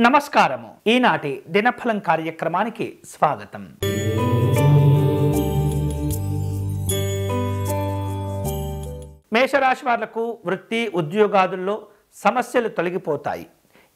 నమస్కారము. ఈనాటి దినఫలం కార్యక్రమానికి స్వాగతం. మేషరాశి వాళ్లకు వృత్తి ఉద్యోగాదుల్లో సమస్యలు తొలగిపోతాయి.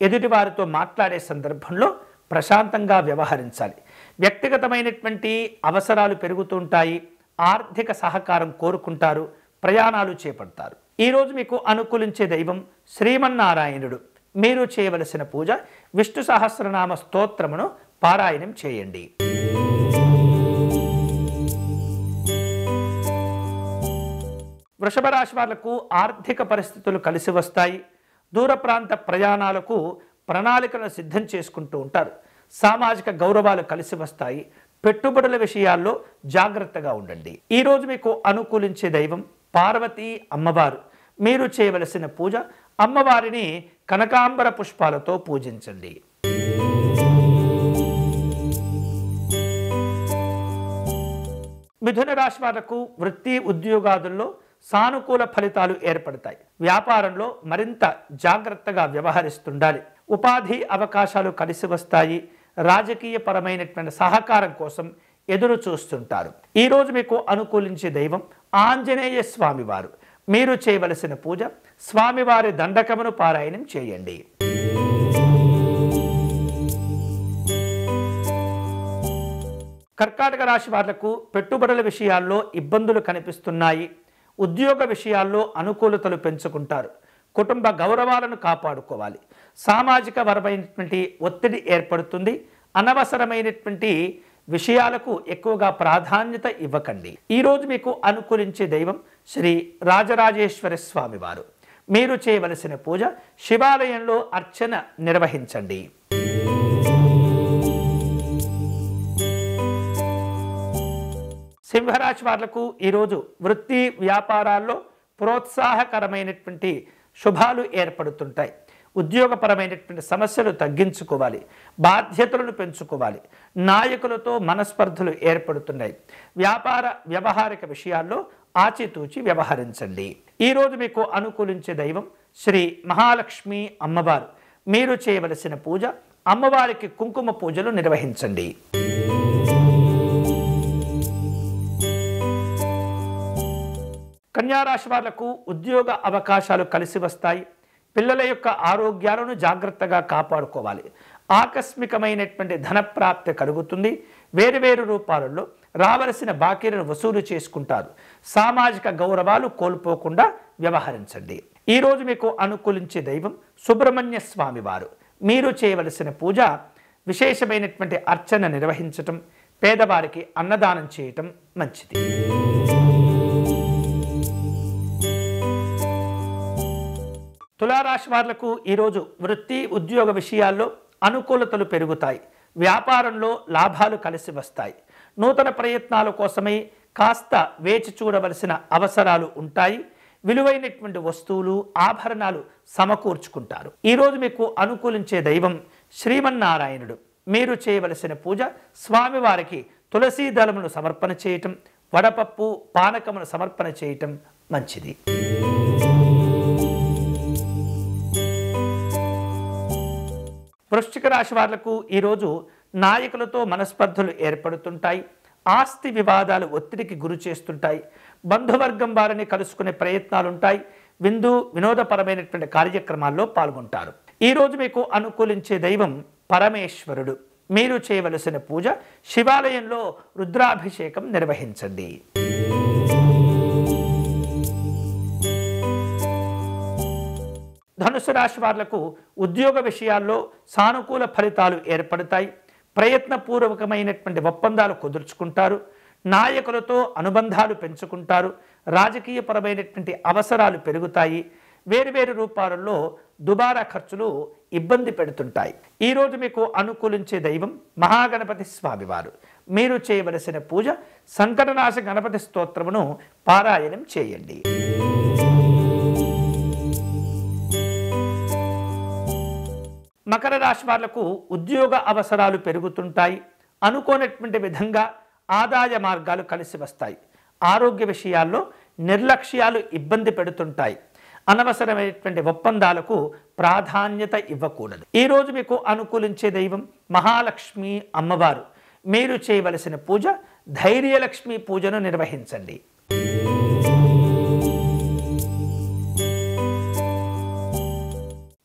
ఎదుటివారితో మాట్లాడే సందర్భంలో ప్రశాంతంగా వ్యవహరించాలి. వ్యక్తిగతమైనటువంటి అవసరాలు పెరుగుతుంటాయి. ఆర్థిక సహకారం కోరుకుంటారు. ప్రయాణాలు చేపడతారు. ఈరోజు మీకు అనుకూలించే దైవం శ్రీమన్నారాయణుడు. మీరు చేయవలసిన పూజ విష్ణు సహస్రనామ స్తోత్రమును పారాయణం చేయండి. వృషభ రాశి వాళ్లకు ఆర్థిక పరిస్థితులు కలిసి వస్తాయి. దూర ప్రాంత ప్రయాణాలకు ప్రణాళికలను సిద్ధం చేసుకుంటూ ఉంటారు. సామాజిక గౌరవాలు కలిసి వస్తాయి. పెట్టుబడుల విషయాల్లో జాగ్రత్తగా ఉండండి. ఈరోజు మీకు అనుకూలించే దైవం పార్వతీ అమ్మవారు. మీరు చేయవలసిన పూజ అమ్మవారిని కనకాంబర పుష్పాలతో పూజించండి. మిథున రాశి వాళ్లకు వృత్తి ఉద్యోగాదుల్లో సానుకూల ఫలితాలు ఏర్పడతాయి. వ్యాపారంలో మరింత జాగ్రత్తగా వ్యవహరిస్తుండాలి. ఉపాధి అవకాశాలు కలిసి వస్తాయి. రాజకీయ పరమైనటువంటి సహకారం కోసం ఎదురు చూస్తుంటారు. ఈరోజు మీకు అనుకూలించే దైవం ఆంజనేయ స్వామివారు. మీరు చేయవలసిన పూజ స్వామివారి దండకమును పారాయణం చేయండి. కర్కాటక రాశి వాళ్లకు పెట్టుబడుల విషయాల్లో ఇబ్బందులు కనిపిస్తున్నాయి. ఉద్యోగ విషయాల్లో అనుకూలతలు పెంచుకుంటారు. కుటుంబ గౌరవాలను కాపాడుకోవాలి. సామాజిక పరమైనటువంటి ఒత్తిడి ఏర్పడుతుంది. అనవసరమైనటువంటి విషయాలకు ఎక్కువగా ప్రాధాన్యత ఇవ్వకండి. ఈరోజు మీకు అనుకూలించే దైవం శ్రీ రాజరాజేశ్వర స్వామి వారు. మీరు చేయవలసిన పూజ శివాలయంలో అర్చన నిర్వహించండి. సింహరాశి వాళ్లకు ఈరోజు వృత్తి వ్యాపారాల్లో ప్రోత్సాహకరమైనటువంటి శుభాలు ఏర్పడుతుంటాయి. ఉద్యోగపరమైనటువంటి సమస్యలు తగ్గించుకోవాలి. బాధ్యతలను పెంచుకోవాలి. నాయకులతో మనస్పర్ధలు ఏర్పడుతున్నాయి. వ్యాపార వ్యవహారిక విషయాల్లో ఆచితూచి వ్యవహరించండి. ఈరోజు మీకు అనుకూలించే దైవం శ్రీ మహాలక్ష్మి అమ్మవారు. మీరు చేయవలసిన పూజ అమ్మవారికి కుంకుమ పూజలు నిర్వహించండి. కన్యారాశి వాళ్లకు ఉద్యోగ అవకాశాలు కలిసి వస్తాయి. పిల్లల యొక్క ఆరోగ్యాలను జాగ్రత్తగా కాపాడుకోవాలి. ఆకస్మికమైనటువంటి ధనప్రాప్తి కలుగుతుంది. వేరువేరు రూపాలలో రావలసిన బాకీలను వసూలు చేసుకుంటారు. సామాజిక గౌరవాలు కోల్పోకుండా వ్యవహరించండి. ఈరోజు మీకు అనుకూలించే దైవం సుబ్రహ్మణ్య స్వామి వారు. మీరు చేయవలసిన పూజ విశేషమైనటువంటి అర్చన నిర్వహించటం, పేదవారికి అన్నదానం చేయటం మంచిది. తులారాశి వాళ్లకు ఈరోజు వృత్తి ఉద్యోగ విషయాల్లో అనుకూలతలు పెరుగుతాయి. వ్యాపారంలో లాభాలు కలిసి వస్తాయి. నూతన ప్రయత్నాల కోసమై కాస్త వేచి చూడవలసిన అవసరాలు ఉంటాయి. విలువైనటువంటి వస్తువులు ఆభరణాలు సమకూర్చుకుంటారు. ఈరోజు మీకు అనుకూలించే దైవం శ్రీమన్నారాయణుడు. మీరు చేయవలసిన పూజ స్వామివారికి తులసీ దళమును సమర్పణ చేయటం, వడపప్పు పానకమును సమర్పణ చేయటం మంచిది. వృశ్చిక రాశి వాళ్లకు ఈరోజు నాయకులతో మనస్పర్ధలు ఏర్పడుతుంటాయి. ఆస్తి వివాదాలు ఒత్తిడికి గురి చేస్తుంటాయి. బంధువర్గం వారిని కలుసుకునే ప్రయత్నాలుంటాయి. వినోదపరమైనటువంటి కార్యక్రమాల్లో పాల్గొంటారు. ఈరోజు మీకు అనుకూలించే దైవం పరమేశ్వరుడు. మీరు చేయవలసిన పూజ శివాలయంలో రుద్రాభిషేకం నిర్వహించండి. ధనుసు రాశి వాళ్లకు ఉద్యోగ విషయాల్లో సానుకూల ఫలితాలు ఏర్పడతాయి. ప్రయత్నపూర్వకమైనటువంటి ఒప్పందాలు కుదుర్చుకుంటారు. నాయకులతో అనుబంధాలు పెంచుకుంటారు. రాజకీయపరమైనటువంటి అవసరాలు పెరుగుతాయి. వేరువేరు రూపాలలో దుబారా ఖర్చులు ఇబ్బంది పెడుతుంటాయి. ఈరోజు మీకు అనుకూలించే దైవం మహాగణపతి స్వామివారు. మీరు చేయవలసిన పూజ సంకటనాశ గణపతి స్తోత్రమును పారాయణం చేయండి. మకర రాశి వాళ్లకు ఉద్యోగ అవసరాలు పెరుగుతుంటాయి. అనుకోనటువంటి విధంగా ఆదాయ మార్గాలు కలిసి వస్తాయి. ఆరోగ్య విషయాల్లో నిర్లక్ష్యాలు ఇబ్బంది పెడుతుంటాయి. అనవసరమైనటువంటి ఒప్పందాలకు ప్రాధాన్యత ఇవ్వకూడదు. ఈరోజు మీకు అనుకూలించే దైవం మహాలక్ష్మి అమ్మవారు. మీరు చేయవలసిన పూజ ధైర్యలక్ష్మి పూజను నిర్వహించండి.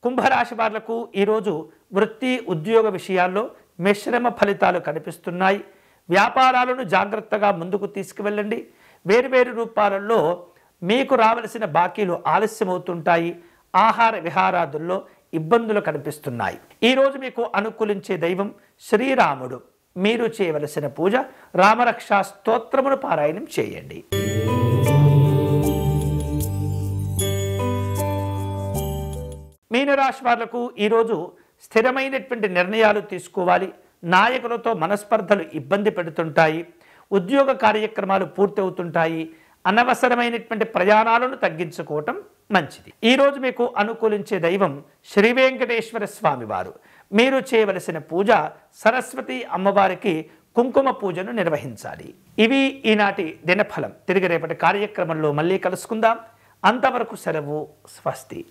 కుంభరాశి వాళ్లకు ఈరోజు వృత్తి ఉద్యోగ విషయాల్లో మిశ్రమ ఫలితాలు కనిపిస్తున్నాయి. వ్యాపారాలను జాగ్రత్తగా ముందుకు తీసుకువెళ్ళండి. వేర్వేరు రూపాలలో మీకు రావలసిన బాకీలు ఆలస్యమవుతుంటాయి. ఆహార విహారాదుల్లో ఇబ్బందులు కనిపిస్తున్నాయి. ఈరోజు మీకు అనుకూలించే దైవం శ్రీరాముడు. మీరు చేయవలసిన పూజ రామరక్షా స్తోత్రమును పారాయణం చేయండి. మీనరాశి వాళ్లకు ఈరోజు స్థిరమైనటువంటి నిర్ణయాలు తీసుకోవాలి. నాయకులతో మనస్పర్ధలు ఇబ్బంది పెడుతుంటాయి. ఉద్యోగ కార్యక్రమాలు పూర్తవుతుంటాయి. అనవసరమైనటువంటి ప్రయాణాలను తగ్గించుకోవటం మంచిది. ఈరోజు మీకు అనుకూలించే దైవం శ్రీ వెంకటేశ్వర స్వామి వారు. మీరు చేయవలసిన పూజ సరస్వతి అమ్మవారికి కుంకుమ పూజను నిర్వహించాలి. ఇవి ఈనాటి దినఫలం. తిరిగి రేపటి కార్యక్రమంలో మళ్ళీ కలుసుకుందాం. అంతవరకు సెలవు. స్వస్తి.